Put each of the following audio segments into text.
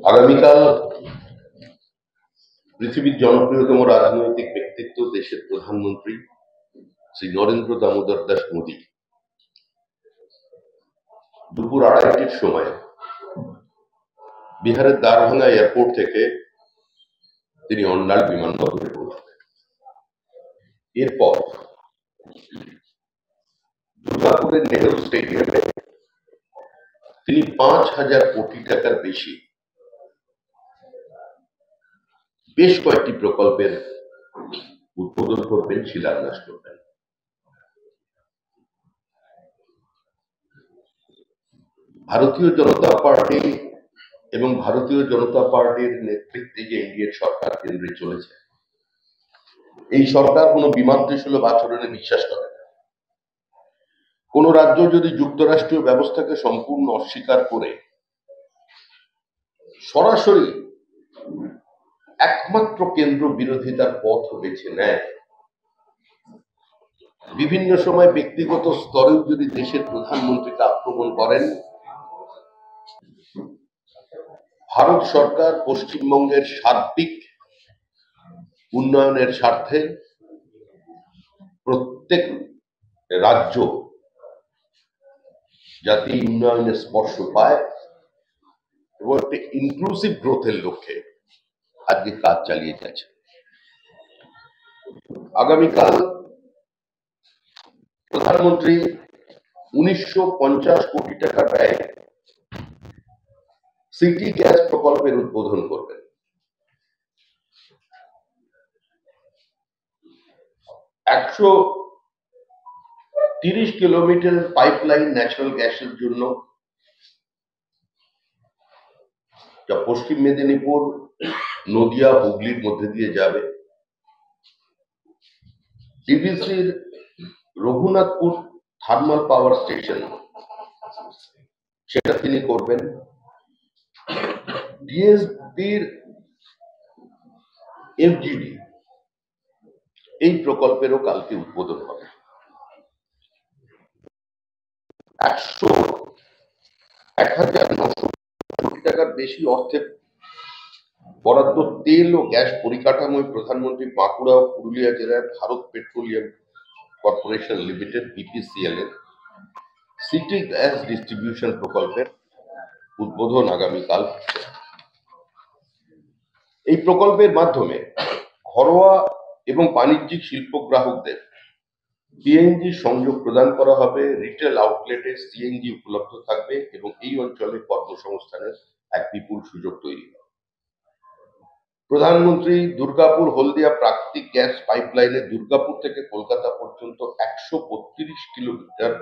আগামীকাল পৃথিবীর জনপ্রিয়তম রাজনৈতিক ব্যক্তিত্ব দেশের প্রধানমন্ত্রী শ্রী নরেন্দ্র দামোদর দাস মোদী দুপুর 2:30টার সময় বিহারের দারভাঙ্গা এয়ারপোর্ট থেকে তিনি অন্ডাল বিমানবন্দরে পৌঁছবেন। এরপর দুর্গাপুরের নেহেরু স্টেডিয়ামে তিনি 5,000 কোটি টাকার বেশি বেশ কয়েকটি প্রকল্পের উদ্বোধন করবেন, শিলান্যাস করবেন। ভারতীয় জনতা পার্টি এবং ভারতীয় জনতা পার্টির নেতৃত্বে যে এনডিএ সরকার কেন্দ্রে চলেছে, এই সরকার কোনো বিমাদ্রিসুলভ আচরণে বিশ্বাস করে না। কোন রাজ্য যদি যুক্তরাষ্ট্রীয় ব্যবস্থাকে সম্পূর্ণ অস্বীকার করে সরাসরি একমাত্র কেন্দ্র বিরোধিতার পথ বেছে নেয়, বিভিন্ন সময় ব্যক্তিগত স্তরেও যদি দেশের প্রধানমন্ত্রীকে আক্রমণ করেন, ভারত সরকার পশ্চিমবঙ্গের সার্বিক উন্নয়নের স্বার্থে প্রত্যেক রাজ্য যাতে উন্নয়নের স্পর্শ পায় এবং একটা ইনক্লুসিভ গ্রোথের লক্ষ্যে আজকে কাজ চালিয়ে যাচ্ছে। আগামীকাল প্রধানমন্ত্রী 1950 কোটি টাকা ব্যয়ে সিটি গ্যাস প্রকল্পের উদ্বোধন করবেন। 130 কিলোমিটার পাইপলাইন ন্যাচারাল গ্যাসের জন্য, যা পশ্চিম মেদিনীপুর, নদিয়া, হুগলির মধ্যে দিয়ে যাবে। ডিভিসির রঘুনাথপুর থার্মাল পাওয়ার স্টেশন, সেটা তিনি করবেন। ডিএসবির এফজিডি, এই প্রকল্পেরও কালকে উদ্বোধন হবে। 1,900 কোটি টাকার বেশি অর্থে বরাদ্দ তেল ও গ্যাস পরিকাঠামোয় প্রধানমন্ত্রী বাঁকুড়া ও পুরুলিয়া জেলার Bharat petroleum corporation limited BPCL এর সিটি গ্যাস ডিস্ট্রিবিউশন প্রকল্পের উদ্বোধন আগামীকাল। এই প্রকল্পের মাধ্যমে ঘরোয়া এবং বাণিজ্যিক শিল্প গ্রাহকদের সিএনজি সংযোগ প্রদান করা হবে। রিটেল আউটলেটে সিএনজি উপলব্ধ থাকবে এবং এই অঞ্চলে কর্মসংস্থানের এক বিপুল সুযোগ তৈরি হবে। প্রধানমন্ত্রী দুর্গাপুর হলদিয়া প্রাকৃতিক গ্যাস পাইপলাইনে দুর্গাপুর থেকে কলকাতা পর্যন্ত 132 কিলোমিটার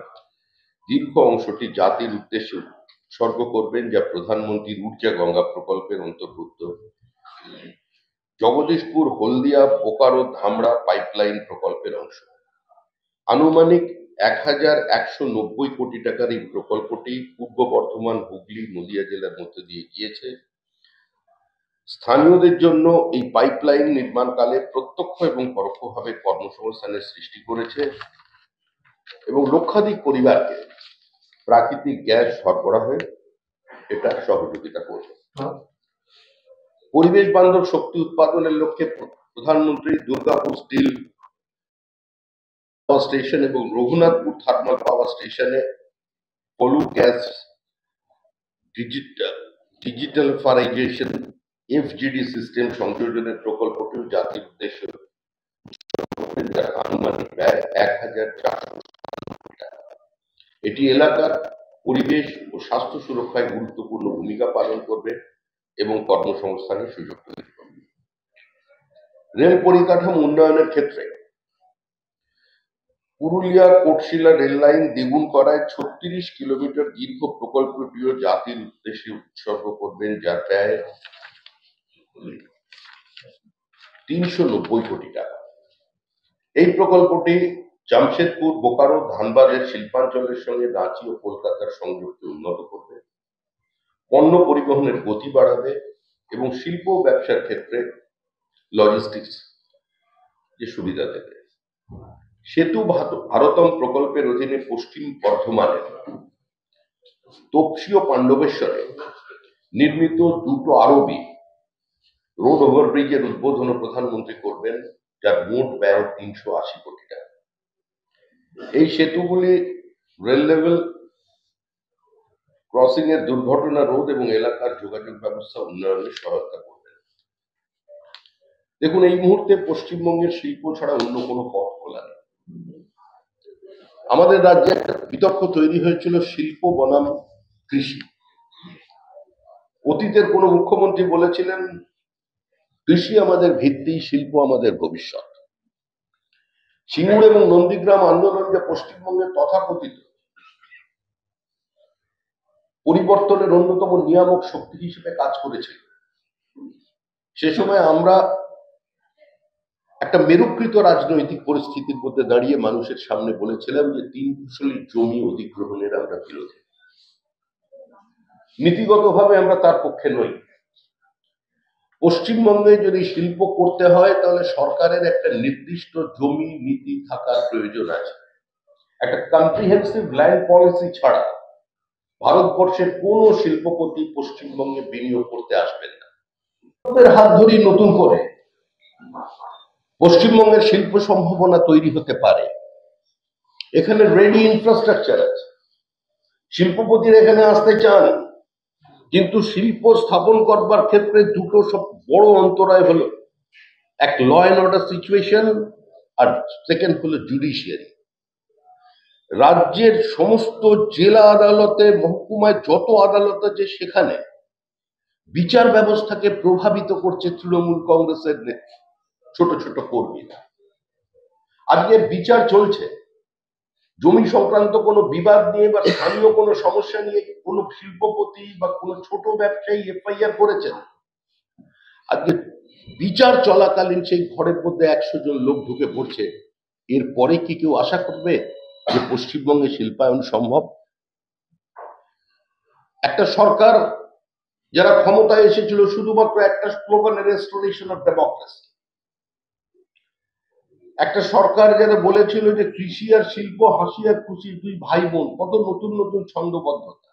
দীর্ঘ অংশটি জাতির উদ্দেশ্যে উৎসর্গ করবেন, যা প্রধানমন্ত্রীর ঊর্জা গঙ্গা প্রকল্পের অন্তর্ভুক্ত। জগদীশপুর হলদিয়া বোকারো ধামড়া পাইপলাইন প্রকল্পের অংশ। আনুমানিক 1,190 কোটি টাকার এই প্রকল্পটি পূর্ব বর্ধমান, হুগলি, নদিয়া জেলার মধ্যে দিয়ে গিয়েছে। স্থানীয়দের জন্য এই পাইপলাইন নির্মাণকালে প্রত্যক্ষ এবং পরোক্ষভাবে কর্মসংস্থানের সৃষ্টি করেছে এবং লক্ষাধিক পরিবারকে প্রাকৃতিক গ্যাস সরবরাহে এটা সহযোগিতা করবে। পরিবেশ বান্ধব শক্তি উৎপাদনের লক্ষ্যে প্রধানমন্ত্রী দুর্গাপুর স্টিল পাওয়ার স্টেশন এবং রঘুনাথপুর থার্মাল পাওয়ার স্টেশনে পলু গ্যাস ডিজিটালফারাইজেশন এফজিডি সিস্টেম সংযোজনের প্রকল্পটিও জাতির উদ্দেশ্যে আনুমানিক ব্যয় 1,400 কোটি টাকা। এটি এলাকার পরিবেশ ও স্বাস্থ্য সুরক্ষায় গুরুত্বপূর্ণ ভূমিকা পালন করবে এবং কর্মসংস্থানের সুযোগ তৈরি করবে। রেল পরিকাঠামো উন্নয়নের ক্ষেত্রে পুরুলিয়া কোটশিলা রেল লাইন দ্বিগুণ করায় 36 কিলোমিটার দীর্ঘ প্রকল্পটিও জাতির উদ্দেশ্যে উৎসর্গ করবেন, যার ব্যয় 390 কোটি টাকা। এই প্রকল্পটি জামশেদপুর, বোকারো, ধানবাদের শিল্পাঞ্চলের সঙ্গে রাঁচি ও কলকাতার সংযোগকে উন্নত করবে, পণ্য পরিবহনের গতি বাড়াবে এবং শিল্প ও ব্যবসার ক্ষেত্রে লজিস্টিক্স যে সুবিধা দেবে। সেতু ভারতম প্রকল্পের অধীনে পশ্চিম বর্ধমানের তপসী ও পাণ্ডবেশ্বরে নির্মিত দুটো আরবি রোড ওভারব্রিজের উদ্বোধন প্রধানমন্ত্রী করবেন, যার মোট ব্যয় 380 কোটি টাকা। এই সেতুগুলি রেল লেভেল ক্রসিং এর দুর্ঘটনা রোধ এবং এলাকার যোগাযোগ ব্যবস্থা উন্নয়নে সহায়তা করবে। দেখুন, এই মুহূর্তে পশ্চিমবঙ্গের শিল্প ছাড়া অন্য কোনো পথ খোলা নেই। আমাদের রাজ্যে একটা বিতর্ক তৈরি হয়েছিল শিল্প বনাম কৃষি। অতীতের কোনো মুখ্যমন্ত্রী বলেছিলেন কৃষি আমাদের ভিত্তি, শিল্প আমাদের ভবিষ্যৎ। সিঙ্গুর এবং নন্দীগ্রাম আন্দোলন যা পশ্চিমবঙ্গের তথাকথিত পরিবর্তনের অন্যতম নিয়ামক শক্তি হিসেবে কাজ করেছিল, সে সময় আমরা একটা মেরুকৃত রাজনৈতিক পরিস্থিতির মধ্যে দাঁড়িয়ে মানুষের সামনে বলেছিলাম যে 3 ফসলি জমি অধিগ্রহণের আমরা বিরোধী। নীতিগতভাবে আমরা তার পক্ষে নই। পশ্চিমবঙ্গে যদি শিল্প করতে হয় তাহলে সরকারের একটা নির্দিষ্ট জমি নীতি থাকার প্রয়োজন আছে। একটা কম্প্রিহেন্সিভ ল্যান্ড পলিসি ছাড়া ভারতবর্ষের কোন শিল্পপতি পশ্চিমবঙ্গে বিনিয়োগ করতে আসবেন না। হাত ধরি নতুন করে পশ্চিমবঙ্গের শিল্প সম্ভাবনা তৈরি হতে পারে। এখানে রেডি ইনফ্রাস্ট্রাকচার আছে, শিল্পপতিরা এখানে আসতে চান, কিন্তু শিল্প স্থাপন করবার ক্ষেত্রে দুটো সব বড় অন্তরায় হলো, এক ল অ্যান্ড অর্ডার সিচুয়েশন, আর সেকেন্ড হলো জুডিশিয়ারি। রাজ্যের সমস্ত জেলা আদালতে, মহকুমায় যত আদালত আছে, সেখানে বিচার ব্যবস্থাকে প্রভাবিত করছে তৃণমূল কংগ্রেসের ছোট ছোট কর্মীরা। আজকে বিচার চলছে, জমি সংক্রান্ত কোনো বিবাদ নিয়ে বা স্থানীয় কোনো সমস্যা নিয়ে কোনো শিল্পপতি বা কোনো ছোট ব্যবসায়ী এফআইআর করেছেন, আজকে বিচার চলাকালীন সেই ঘরের মধ্যে 100 জন লোক ঢুকে পড়ছে। এরপরে কি কেউ আশা করবে যে পশ্চিমবঙ্গে শিল্পায়ন সম্ভব? একটা সরকার যারা ক্ষমতায় এসেছিল শুধুমাত্র একটা স্লোগান, রেস্টোরেশন অফ ডেমোক্রেসি। একটা সরকার যারা বলেছিল যে কৃষি আর শিল্প হাসি আর খুশি, দুই ভাই বোন, কত নতুন নতুন ছন্দবদ্ধতা।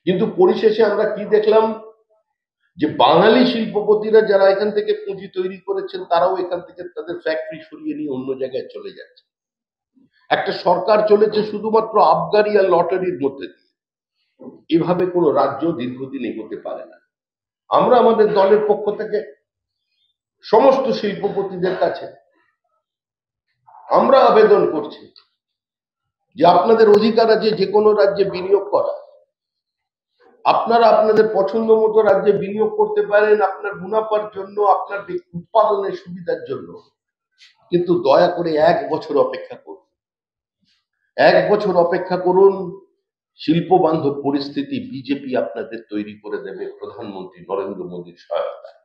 কিন্তু পরিশেষে আমরা কি দেখলাম, যে বাঙালি শিল্পপতিরা যারা এখান থেকে পুঁজি তৈরি করেছেন তারাও এখান থেকে তাদের ফ্যাক্টরি সরিয়ে নিয়ে অন্য জায়গায় চলে যাচ্ছে। একটা সরকার চলেছে শুধুমাত্র আবগারি আর লটারির মধ্যে দিয়ে। এভাবে কোনো রাজ্য দীর্ঘদিন এগোতে পারে না। আমরা আমাদের দলের পক্ষ থেকে সমস্ত শিল্পপতিদের কাছে আমরা আবেদন করছি যে আপনাদের অধিকার আছে যে কোনো রাজ্যে বিনিয়োগ করা। আপনারা আপনাদের পছন্দ মতো রাজ্যে বিনিয়োগ করতে পারেন আপনার মুনাফার জন্য, আপনার উৎপাদনের সুবিধার জন্য, কিন্তু দয়া করে 1 বছর অপেক্ষা করুন। 1 বছর অপেক্ষা করুন। শিল্প বান্ধব পরিস্থিতি বিজেপি আপনাদের তৈরি করে দেবে প্রধানমন্ত্রী নরেন্দ্র মোদীর সহায়তায়।